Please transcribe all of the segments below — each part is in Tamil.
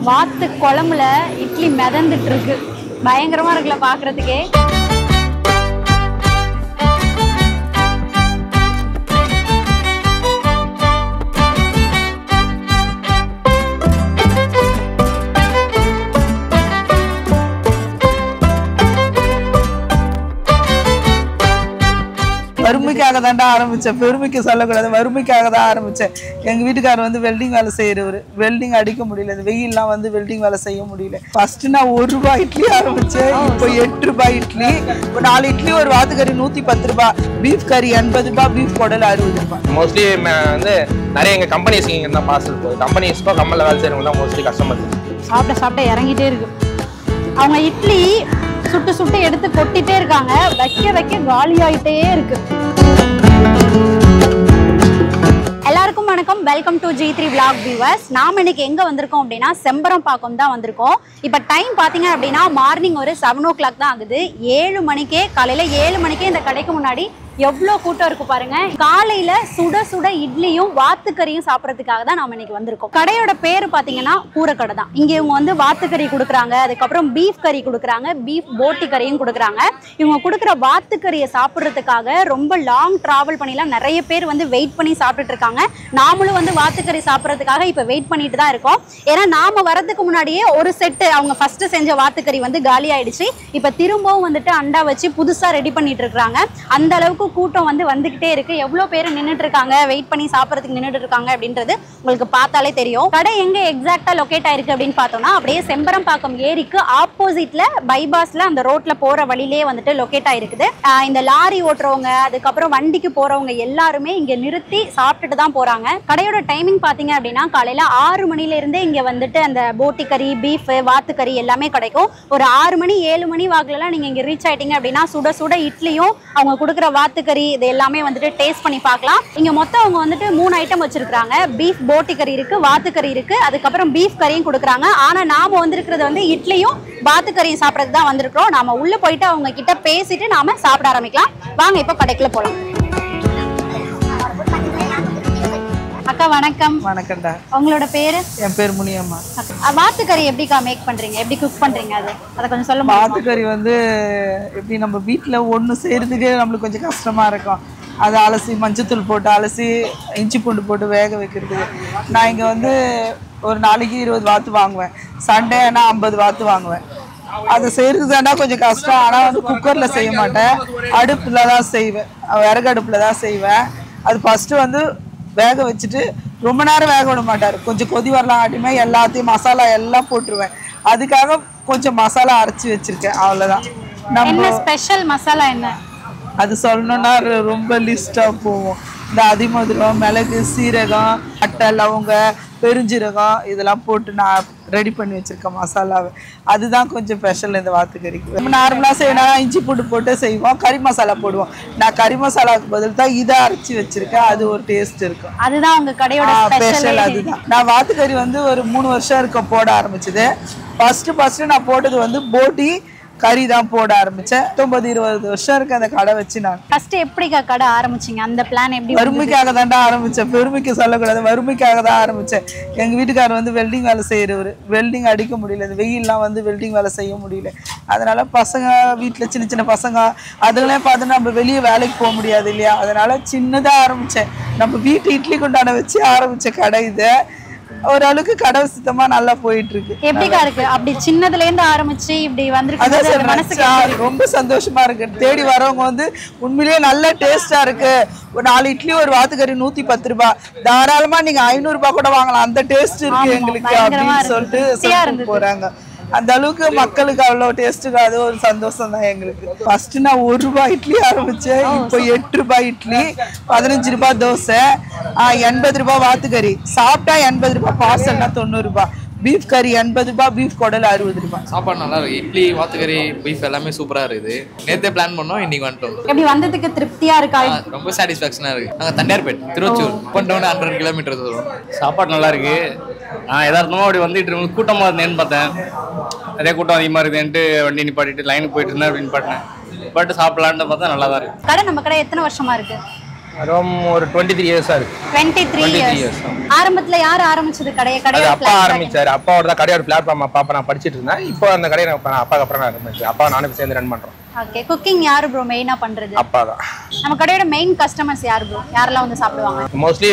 வாத்து குழம்புல இட்லி மிதந்துட்டு இருக்கு. பயங்கரமா இருக்குல்ல பாக்குறதுக்கே. வறுமைக்காக தாண்டா ஆரம்பிச்சேன், பெருமைக்கு சொல்லக்கூடாது, வறுமைக்காக தான் ஆரம்பிச்சேன். எங்க வீட்டுக்காரர் வந்து வெல்டிங் வேலை செய்யறவர். வெல்டிங் அடிக்க முடியல, இந்த வெயில்லாம் வந்து வெல்டிங் வேலை செய்ய முடியல. ஃபர்ஸ்ட் நான் 1 ரூபாய் இட்லி ஆரம்பிச்சேன், இப்போ 8 ரூபாய் இட்லி. இப்போ 4 இட்லி, ஒரு வாத்துக்கறி 110 ரூபாய், பீஃப் கறி 80 ரூபாய், பீஃப் குடல் 60 ரூபாய். மோஸ்ட்லி வந்து நிறைய எங்க கம்பெனிஸ் இங்க தான் பார்சல் போகுது. கம்பெனிஸ்க்கோ கம்பெனியில் வேலை செய்யறவங்க தான் மோஸ்ட்லி கஸ்டமர்ஸ். சாப்பிட்ட இறங்கிட்டே இருக்கு. அவங்க இட்லி சுட்டு சுட்டு எடுத்து கொட்டிட்டே இருக்காங்க, வைக்க காலியாயிட்டே இருக்கு. எல்லாருக்கும் வணக்கம், welcome to G3 vlog viewers. நாம இன்னைக்கு எங்க வந்திருக்கோம் அப்படின்னா செம்பரம்பாக்கம் தான் வந்திருக்கோம். இப்ப டைம் பாத்தீங்க அப்படின்னா மார்னிங் ஒரு 7 o'clock தான் ஆகுது. 7 மணிக்கே, காலையில 7 மணிக்கே இந்த கடைக்கு முன்னாடி எவ்வளோ கூட்டம் இருக்கு பாருங்க. காலையில சுட சுட இட்லியும் வாத்துக்கறியும் சாப்பிட்றதுக்காக தான் நாம இன்னைக்கு வந்திருக்கோம். கடையோட பேரு பாத்தீங்கன்னா பூரக்கடை தான். இங்க இவங்க வந்து வாத்துக்கறி கொடுக்குறாங்க, அதுக்கப்புறம் பீஃப் கறி கொடுக்குறாங்க, பீஃப் போட்டி கறியும் கொடுக்குறாங்க. இவங்க கொடுக்குற வாத்துக்கறியை சாப்பிட்றதுக்காக ரொம்ப லாங் டிராவல் பண்ணிலாம் நிறைய பேர் வந்து வெயிட் பண்ணி சாப்பிட்டுட்டு இருக்காங்க. நாமளும் வந்து வாத்துக்கறி சாப்பிட்றதுக்காக இப்ப வெயிட் பண்ணிட்டு தான் இருக்கோம். ஏன்னா நாம வரதுக்கு முன்னாடியே ஒரு செட்டு அவங்க ஃபர்ஸ்ட் செஞ்ச வாத்துக்கறி வந்து காலி ஆயிடுச்சு. இப்ப திரும்பவும் வந்துட்டு அண்டா வச்சு புதுசா ரெடி பண்ணிட்டு இருக்காங்க. அந்த அளவுக்கு கூட்டம் வந்து வந்துகிட்டே இருக்கு. எவ்வளவு பேர் நின்றுட்டு இருக்காங்க, வெயிட் பண்ணி சாப்பிட்றதுக்கு நின்றுட்டு இருக்காங்க அப்படின்றது உங்களுக்கு பார்த்தாலே தெரியும். கடை எங்க எக்ஸாக்டா லொகேட் ஆயிருக்கு அப்படின்னு பார்த்தோம்னா அப்படியே செம்பரம்பாக்கம் ஏரிக்கு ஆப்போசிட்ல பைபாஸ்ல அந்த ரோட்ல போற வழியிலே வந்துட்டு லொகேட் ஆயிருக்குது. இந்த லாரி ஓட்டுறவங்க, அதுக்கப்புறம் வண்டிக்கு போறவங்க எல்லாருமே இங்க நிறுத்தி சாப்பிட்டுட்டு தான் போறாங்க. கடையோட டைமிங் பாத்தீங்க அப்படின்னா காலையில 6 மணில இருந்தே இங்க வந்துட்டு அந்த போட்டி கறி, பீஃப், வாத்துக்கறி எல்லாமே கிடைக்கும். ஒரு 6 மணி 7 மணி வாக்குல நீங்க இங்க ரீச் ஆயிட்டீங்க அப்படின்னா சுட சுட இட்லியும் அவங்க கொடுக்குற வாத்துக்கறி இது எல்லாமே வந்துட்டு டேஸ்ட் பண்ணி பார்க்கலாம். இங்க மொத்தம் அவங்க வந்துட்டு 3 ஐட்டம் வச்சிருக்காங்க. பீஃப் போட்டி கறி இருக்கு, வாத்துக்கறி இருக்கு, அதுக்கப்புறம் பீஃப் கறியும் கொடுக்குறாங்க. ஆனா நாம வந்திருக்கிறது வந்து இட்லியும் வாத்துக்கறியும் சாப்பிட்றதுக்கு தான் வந்திருக்கிறோம். நாம உள்ள போயிட்டு அவங்க கிட்ட பேசிட்டு நாம சாப்பிட ஆரம்பிக்கலாம். வாங்க இப்ப கடைக்குள்ள போலாம். அக்கா வணக்கம். வணக்கம்டா. உங்களோட பேரு? என் பேர் முனியம்மா. வாத்துக்கறி எப்படிக்கா மேக் பண்றீங்க, எப்படி குக் பண்றீங்க, அதை கொஞ்சம் சொல்ல முடியுமா? வாத்துக்கறி வந்து எப்படி நம்ம வீட்டில் ஒன்று செய்கிறதுக்கே நம்மளுக்கு கொஞ்சம் கஷ்டமாக இருக்கும். அதை அலசி மஞ்சத்தூள் போட்டு அலசி இஞ்சி பூண்டு போட்டு வேக வைக்கிறதுக்கு. நான் இங்கே வந்து ஒரு நாளைக்கு 20 வாத்து வாங்குவேன். சண்டே ஆனால் 50 வாத்து வாங்குவேன். அதை செய்கிறதுக்குதாண்டா கொஞ்சம் கஷ்டம். ஆனால் வந்து குக்கரில் செய்ய மாட்டேன், அடுப்பில் தான் செய்வேன், விறகு அடுப்பில் தான் செய்வேன். அது ஃபஸ்ட்டு வந்து வேக வச்சுட்டு ரொம்ப நேரம் வேக விட மாட்டார், கொஞ்சம் கொதி வரலாம் ஆட்டியுமே எல்லாத்தையும் மசாலா எல்லாம் போட்டுருவேன். அதுக்காக கொஞ்சம் மசாலா அரைச்சி வச்சிருக்கேன், அவ்வளோதான். நம்ம ஸ்பெஷல் மசாலா என்ன அது சொல்லணும்னா ரொம்ப லிஸ்டாக போவோம். இந்த அதிமதுரம், மிளகு, சீரகம், அட்டை, லவங்க, பெருஞ்சீரகம் இதெல்லாம் போட்டு நான் ரெடி பண்ணி வச்சுருக்கேன் மசாலாவை. அதுதான் கொஞ்சம் ஸ்பெஷல் இந்த வாத்துக்கறிக்கு. நம்ம நார்மலாக செய்யணும், இஞ்சி பூண்டு போட்டு செய்வோம், கறி மசாலா போடுவோம். நான் கறி மசாலாவுக்கு பதில் தான் இதை அரைச்சி வச்சுருக்கேன், அது ஒரு டேஸ்ட் இருக்கும். அதுதான் உங்கள் கடையோட ஸ்பெஷல். அதுதான். நான் வாத்துக்கறி வந்து ஒரு 3 வருஷம் இருக்க போட ஆரம்பிச்சது. ஃபஸ்ட்டு நான் போட்டது வந்து போட்டி கறி தான் போட ஆரம்பிச்சேன். 19-20 வருஷம் இருக்கு அந்த கடை வச்சு. நான் ஃபர்ஸ்ட் எப்படிக்கா கடை ஆரம்பிச்சீங்க, அந்த பிளான் எப்படி? வறுமைக்காக தாண்டா ஆரம்பிச்சேன், பெருமைக்கு சொல்லக்கூடாது, வறுமைக்காக தான் ஆரம்பிச்சேன். எங்க வீட்டுக்காரர் வந்து வெல்டிங் வேலை செய்யறவர். வெல்டிங் அடிக்க முடியல, இந்த வெயில்லாம் வந்து வெல்டிங் வேலை செய்ய முடியல. அதனால பசங்க வீட்டில் சின்ன சின்ன பசங்க அதெல்லாம் பார்த்து நம்ம வெளியே வேலைக்கு போக முடியாது இல்லையா, அதனால சின்னதாக ஆரம்பிச்சேன். நம்ம வீட்டு இட்லி குண்டான வச்சு ஆரம்பிச்ச கடை இது. ஓரளவுக்கு கடை சுத்தமா நல்லா போயிட்டு இருக்கு. எப்படிக்கா இருக்கு அப்படி சின்னதுல இருந்து ஆரம்பிச்சு இப்படி வந்திருக்கு, மனசுக்கு ரொம்ப சந்தோஷமா இருக்கு. தேடி வரவங்க வந்து உண்மையிலேயே நல்ல டேஸ்டா இருக்கு. ஒரு 4 இட்லி, ஒரு வாத்துக்கறி 110 ரூபாய், தாராளமா நீங்க 500 ரூபாய் கூட வாங்கலாம், அந்த டேஸ்ட் இருக்கு எங்களுக்கு அப்படின்னு சொல்லிட்டு போறாங்க. அந்த அளவுக்கு மக்களுக்கு அவ்வளோ டேஸ்ட்டுக்கு அது ஒரு சந்தோஷம் தான் எங்களுக்கு. ஃபர்ஸ்ட் நான் 1 ரூபாய் இட்லி ஆரம்பிச்சேன், இப்போ 8 ரூபாய் இட்லி, 15 ரூபாய் தோசை, 80 ரூபாய் வாத்துக்கறி சாப்பிட்டா, 80 ரூபாய் பார்சல்னா 90 ரூபாய், பீஃப் கறி 80 ரூபாய், பீஃப் குடல் 60 ரூபாய். சாப்பாடு நல்லா இருக்கு, இட்லி, வாத்துக்கறி, பீஃப் எல்லாமே சூப்பரா இருக்குது. நேற்றே பிளான் பண்ணோம், இன்னைக்கு வந்துட்டோம். எப்படி வந்ததுக்கு திருப்தியா இருக்கா? ரொம்ப சாட்டிஸ்ஃபேக்ஷனா இருக்கு. நாங்கள் தண்டையார்பேட், திருவச்சூர், பண்ணிட்டோம் 100 கிலோமீட்டர் வரும். சாப்பாடு நல்லா இருக்கு. நான் எதார்த்தமாக அப்படி வந்துட்டு இருக்கோம், கூட்டமாக இருந்தேன்னு பார்த்தேன். நிறைய கூட்டம் அதிகமாக இருக்குதுன்ட்டு வண்டி நிப்பாட்டிட்டு லைனுக்கு போயிட்டு இருந்தேன் அப்படின்னு நிப்பாட்டினேன். பட் சாப்பிடலான்னு பார்த்தா நல்லா தான் இருக்கு. கடை நம்ம கடை எத்தனை வருஷமா இருக்கு? ஒரு 23 இயர்ஸா இருக்கு. 23 இயர்ஸ். ஆரம்பத்துல யார் ஆரம்பிச்சது கடையை? அப்பா ஆரம்பிச்சாரு. அப்பாவோட தான் கடையோட பிளாட்ஃபார்ம் அப்பா நான் படிச்சிட்டு இருந்தேன். இப்போ அந்த கடையை அப்பாக்கு அப்புறம் நான் ஆரம்பிச்சேன். அப்பா நானும் சேர்ந்து ரன் பண்றோம். ஓகே. குக்கிங் யாரு ப்ரோ மெயினா பண்றது? அப்பா தான். நம்ம கடையோட மெயின் கஸ்டமர்ஸ் யாரு ப்ரோ? யாரெல்லாம் வந்து சாப்பிடுவாங்க? மோஸ்ட்லி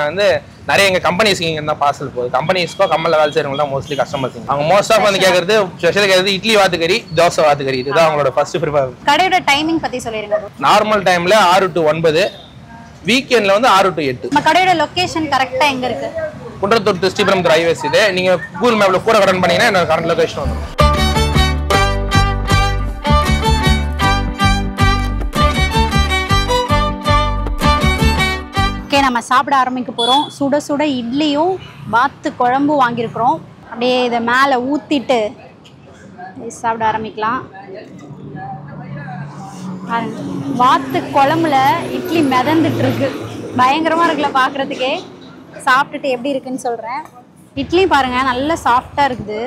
வந்து நிறைய எங்க கம்பெனிஸ்க்கு இங்க தான் பார்சல் போகுது. கம்பெனிஸ்க்கோ கம்மல்ல வேலை செய்யறவங்க தான் மோஸ்ட்லி கஸ்டமர்ஸ். அவங்க மோஸ்ட் ஆஃப் வந்து கேக்குறது ஸ்பெஷல் கேக்குறது இட்லி வாத்துக்கறி, தோசை வாத்துக்கறி. இதுதான் அவங்களோட ஃபர்ஸ்ட் ப்ரிஃபர். கடையோட டைமிங் பத்தி சொல்லிருங்க ப்ரோ. நார்மல் டைம்ல 6 to 9, வீக்கெண்ட்ல வந்து 6 to 8. நம்ம கடையோட லொகேஷன் கரெக்ட்டா எங்க இருக்கு? குன்றத்தூர் ஸ்ரீபெரும்புதூர் ஹைவேஸ். இது நீங்க கூகுள் மேப்ல கூட கடன் பண்ணீங்கன்னா என்னோட கரண்ட் லொகேஷன் வந்துடும். ஓகே, நம்ம சாப்பிட ஆரம்பிக்க போறோம். சுட சுட இட்லியும் வாத்து குழம்பும் வாங்கியிருக்கிறோம். அப்படியே இதை மேலே ஊத்திட்டு சாப்பிட ஆரம்பிக்கலாம். வாத்து குழம்புல இட்லி மிதந்துட்டு இருக்கு. பயங்கரமா இருக்குல்ல பார்க்கறதுக்கே. சாப்பிட்டுட்டு எப்படி இருக்குன்னு சொல்றேன். இட்லி பாருங்க நல்லா சாஃப்டா இருக்குது.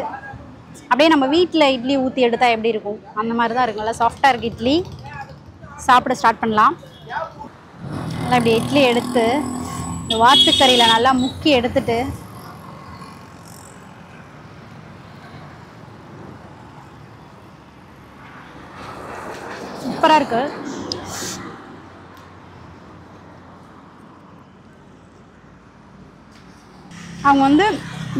அப்படியே நம்ம வீட்டில் இட்லி ஊற்றி எடுத்தா எப்படி இருக்கும் அந்த மாதிரி தான் இருக்கு. நல்லா சாஃப்டா இருக்கு இட்லி. சாப்பிட ஸ்டார்ட் பண்ணலாம். நல்லா இப்படி இட்லி எடுத்து இந்த வாத்துக்கறியில் நல்லா முக்கி எடுத்துட்டு சூப்பராக இருக்கு. அவங்க வந்து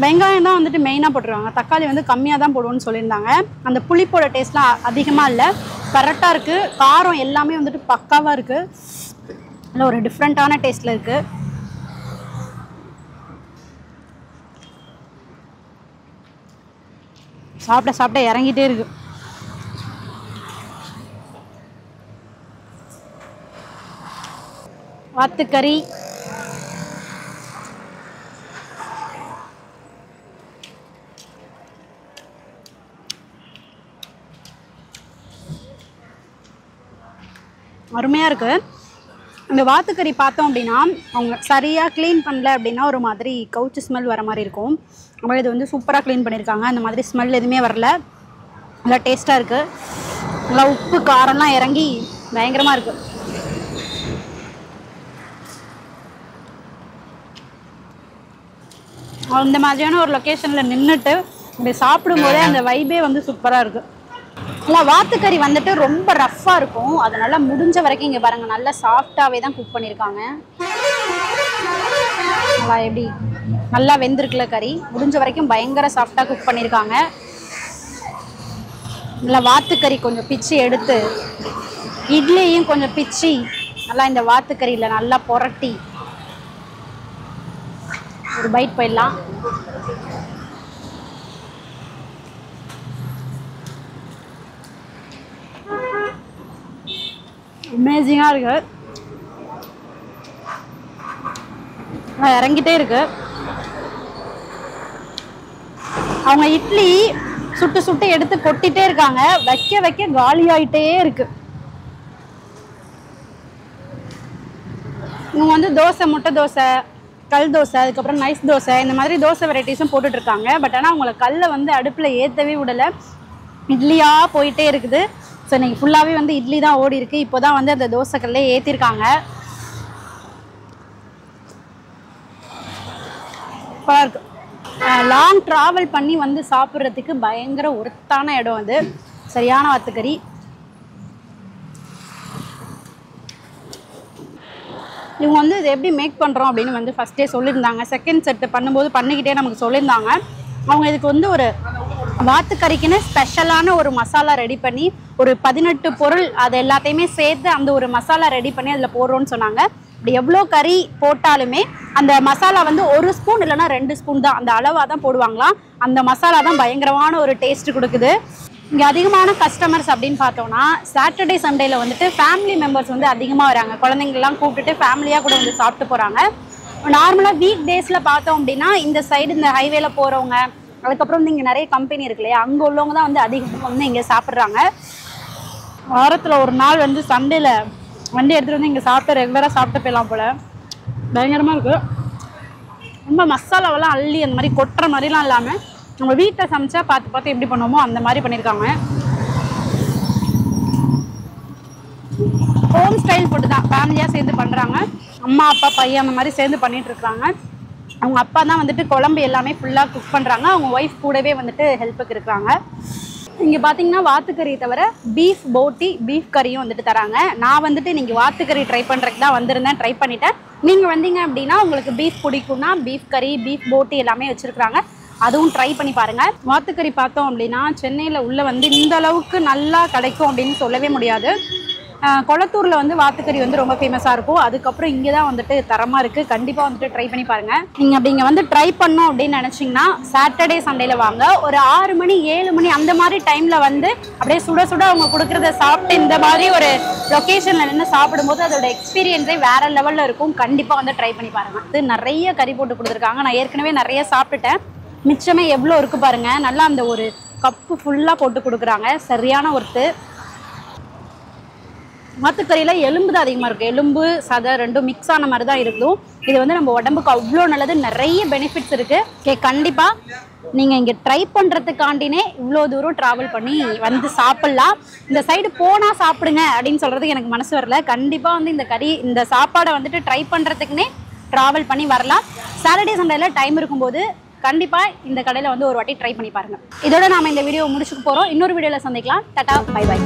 வெங்காயம் தான் வந்துட்டு மெயினாக போட்டுருவாங்க. தக்காளி வந்து கம்மியாக தான் போடுவோன்னு சொல்லியிருந்தாங்க. அந்த புளிப்போட டேஸ்ட்லாம் அதிகமாக இல்லை, கரெக்டாக இருக்குது. காரம் எல்லாமே வந்துட்டு பக்காவாக இருக்குது. நல்ல ஒரு டிஃப்ரெண்ட்டான டேஸ்ட்டில் இருக்குது. சாப்பிட சாப்பிட இறங்கிட்டே இருக்கு. வாத்துக்கறி அருமையாக இருக்குது. இந்த வாத்துக்கறி பார்த்தோம் அப்படின்னா அவங்க சரியாக க்ளீன் பண்ணல அப்படின்னா ஒரு மாதிரி கவுச்சு ஸ்மெல் வர மாதிரி இருக்கும். ஆனால் இது வந்து சூப்பராக க்ளீன் பண்ணியிருக்காங்க. அந்த மாதிரி ஸ்மெல் எதுவுமே வரல. நல்லா டேஸ்ட்டாக இருக்குது. நல்லா உப்பு காரம்லாம் இறங்கி பயங்கரமாக இருக்குது. இந்த மாதிரியான ஒரு லொக்கேஷனில் நின்றுட்டு இப்படி சாப்பிடும்போதே அந்த வைபே வந்து சூப்பராக இருக்குது. நல்லா வாத்துக்கறி வந்துட்டு ரொம்ப ரஃப்பாக இருக்கும். அதனால முடிஞ்ச வரைக்கும் இங்கே பாருங்கள் நல்லா சாஃப்டாகவே தான் குக் பண்ணியிருக்காங்க. நல்லா எப்படி நல்லா வெந்திருக்குல கறி. முடிஞ்ச வரைக்கும் பயங்கர சாஃப்டாக குக் பண்ணியிருக்காங்க. நல்லா வாத்துக்கறி கொஞ்சம் பிச்சு எடுத்து இட்லியும் கொஞ்சம் பிச்சு நல்லா இந்த வாத்துக்கறியில் நல்லா புரட்டி ஒரு பைட் போயிடலாம். அமேசிங்காக இருக்கு. இறங்கிட்டே இருக்கு. அவங்க இட்லி சுட்டு சுட்டு எடுத்து கொட்டிட்டே இருக்காங்க. வைக்க வைக்க காலியாயிட்டே இருக்கு. இவங்க வந்து தோசை, முட்டை தோசை, கல் தோசை, அதுக்கப்புறம் நைஸ் தோசை, இந்த மாதிரி தோசை வெரைட்டிஸும் போட்டுட்டு இருக்காங்க. பட் ஆனால் அவங்கள கல்லை வந்து அடுப்பில் ஏற்றவே விடலை. இட்லியாக போயிட்டே இருக்குது. ஸோ இன்னைக்கு ஃபுல்லாகவே வந்து இட்லி தான் ஓடி இருக்குது. இப்போ தான் வந்து அந்த தோசைக்கல்லே ஏற்றிருக்காங்க. சூப்பராக இருக்கு. லாங் ட்ராவல் பண்ணி வந்து சாப்பிட்றதுக்கு பயங்கர ஒர்த்தான இடம் அது. சரியான வாத்துக்கறி. இவங்க வந்து இது எப்படி மேக் பண்ணுறோம் அப்படின்னு வந்து ஃபஸ்ட்டே சொல்லியிருந்தாங்க. செகண்ட் செட்டு பண்ணும்போது பண்ணிக்கிட்டே நமக்கு சொல்லியிருந்தாங்க. அவங்க இதுக்கு வந்து ஒரு வாத்துக்கறிக்குன்னு ஸ்பெஷலான ஒரு மசாலா ரெடி பண்ணி ஒரு 18 பொருள் அது எல்லாத்தையுமே சேர்த்து அந்த ஒரு மசாலா ரெடி பண்ணி அதில் போடுறோன்னு சொன்னாங்க. இப்படி எவ்வளோ கறி போட்டாலுமே அந்த மசாலா வந்து 1 ஸ்பூன் இல்லைனா 2 ஸ்பூன் தான், அந்த அளவாக தான் போடுவாங்களாம். அந்த மசாலா தான் பயங்கரமான ஒரு டேஸ்ட் கொடுக்குது. இங்கே அதிகமான கஸ்டமர்ஸ் அப்படின்னு பார்த்தோம்னா சாட்டர்டே சண்டேல வந்துட்டு ஃபேமிலி மெம்பர்ஸ் வந்து அதிகமாக வராங்க. குழந்தைங்கள்லாம் கூப்பிட்டுட்டு ஃபேமிலியாக கூட வந்து சாப்பிட்டு போகிறாங்க. நார்மலாக வீக் டேஸில் பார்த்தோம் அப்படின்னா இந்த சைடு இந்த ஹைவேல போகிறவங்க, அதுக்கப்புறம் வந்து இங்கே நிறைய கம்பெனி இருக்கு இல்லையா, அங்கே உள்ளவங்க தான் வந்து அதிகமாக வந்து இங்கே சாப்பிட்றாங்க. வாரத்தில் ஒரு நாள் வந்து சண்டேல வண்டி எடுத்துகிட்டு வந்து இங்கே சாப்பிட்டு ரெகுலராக சாப்பிட்டு போயிடலாம் போல். பயங்கரமாக இருக்குது. ரொம்ப மசாலாவெல்லாம் அள்ளி அந்த மாதிரி கொட்டுற மாதிரிலாம் இல்லாமல் நம்ம வீட்டில் சமைச்சா பார்த்து பார்த்து எப்படி பண்ணுவோமோ அந்த மாதிரி பண்ணியிருக்காங்க. ஹோம் ஸ்டைல் ஃபுட்டு தான், ஃபேமிலியாக சேர்ந்து பண்ணுறாங்க. அம்மா அப்பா பையன் அந்த மாதிரி சேர்ந்து பண்ணிட்டு இருக்காங்க. அவங்க அப்பா தான் வந்துட்டு குழம்பு எல்லாமே ஃபுல்லாக குக் பண்ணுறாங்க. அவங்க ஒய்ஃப் கூடவே வந்துட்டு ஹெல்ப்புக்கு இருக்கிறாங்க. இங்கே பார்த்தீங்கன்னா வாத்துக்கறி தவிர பீஃப் போட்டி, பீஃப் கறியும் வந்துட்டு தராங்க. நான் வந்துட்டு நீங்கள் வாத்துக்கறி ட்ரை பண்ணுறதுக்கு தான் வந்திருந்தேன், ட்ரை பண்ணிட்டேன். நீங்கள் வந்தீங்க அப்படின்னா உங்களுக்கு பீஃப் பிடிக்கும்னா பீஃப் கறி, பீஃப் போட்டி எல்லாமே வச்சுருக்குறாங்க, அதுவும் ட்ரை பண்ணி பாருங்கள். வாத்துக்கறி பார்த்தோம் அப்படின்னா சென்னையில் உள்ள வந்து இந்த அளவுக்கு நல்லா கிடைக்கும் அப்படின்னு சொல்லவே முடியாது. கொளத்தூரில் வந்து வாத்துக்கறி வந்து ரொம்ப ஃபேமஸாக இருக்கும். அதுக்கப்புறம் இங்கே தான் வந்துட்டு தரமாக இருக்குது. கண்டிப்பாக வந்துட்டு ட்ரை பண்ணி பாருங்கள். நீங்கள் அப்படி இங்கே வந்து ட்ரை பண்ணோம் அப்படின்னு நினச்சிங்கன்னா சாட்டர்டே சண்டேல வாங்க. ஒரு 6 மணி 7 மணி அந்த மாதிரி டைமில் வந்து அப்படியே சுட சுட அவங்க கொடுக்குறத சாப்பிட்டு இந்த மாதிரி ஒரு லொக்கேஷனில் நின்று சாப்பிடும்போது அதோட எக்ஸ்பீரியன்ஸே வேறு லெவலில் இருக்கும். கண்டிப்பாக வந்து ட்ரை பண்ணி பாருங்கள். இது நிறைய கறி போட்டு கொடுத்துருக்காங்க. நான் ஏற்கனவே நிறைய சாப்பிட்டுட்டேன். மிச்சமே எவ்வளோ இருக்குது பாருங்கள். நல்லா அந்த ஒரு கப்பு ஃபுல்லாக போட்டு கொடுக்குறாங்க. சரியான ஒர்த்து. வாத்துக்கறியில் எலும்பு தான் அதிகமாக இருக்குது. எலும்பு சதை ரெண்டும் மிக்ஸ் ஆன மாதிரி தான் இருக்கும். இது வந்து நம்ம உடம்புக்கு அவ்வளோ நல்லது. நிறைய பெனிஃபிட்ஸ் இருக்குது. கண்டிப்பாக நீங்கள் இங்கே ட்ரை பண்ணுறதுக்காண்டினே இவ்வளோ தூரம் ட்ராவல் பண்ணி வந்து சாப்பிட்லாம். இந்த சைடு போனால் சாப்பிடுங்க அப்படின்னு சொல்கிறதுக்கு எனக்கு மனசு வரல. கண்டிப்பாக வந்து இந்த சாப்பாடை வந்துட்டு ட்ரை பண்ணுறதுக்குன்னே ட்ராவல் பண்ணி வரலாம். சாட்டர்டே சண்டேல டைம் இருக்கும்போது கண்டிப்பாக இந்த கடையில் வந்து ஒரு வாட்டி ட்ரை பண்ணி பாருங்கள். இதோட நாம் இந்த வீடியோ முடிச்சுக்க போகிறோம். இன்னொரு வீடியோவில் சந்திக்கலாம். Tata, bye by.